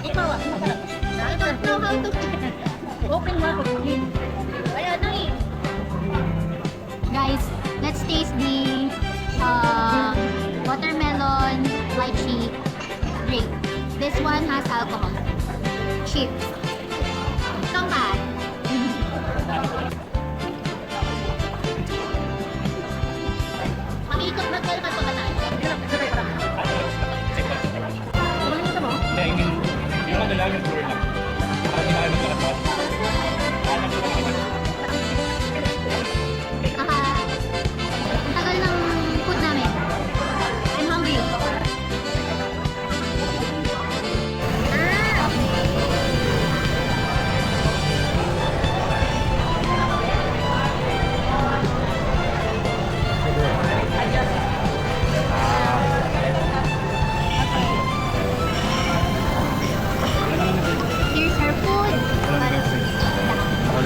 Ikaw ah. I don't know how to open water. Wala na eh. Guys, let's taste the watermelon lychee drink. This one has alcohol. Cheap. Not bad. Mag-iikot na kayo ka na. Yung madala yung tour lang. Parang hindi na kayo magkakatawa. Ang tagal ng food namin. I'm hungry. Here's our food.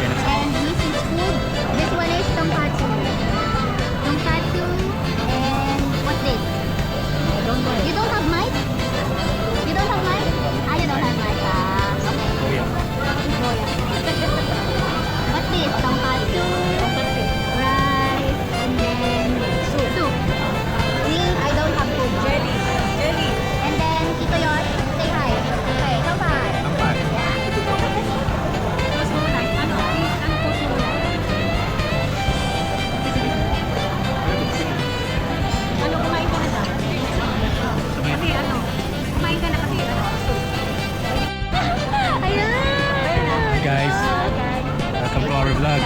And this is food. This one is tonkatsu. Tonkatsu and what's this? You don't have mic? You don't have mic? You don't have mic. Okay. Goya. What's this? Tonkatsu, rice, and then soup. Me, I don't have food. Jelly. And then ito yun. Say hi. Okay, come by. Kumain ka na ba? Kasi kumain ka na kasi Ayan! Hey guys, welcome to our vlog.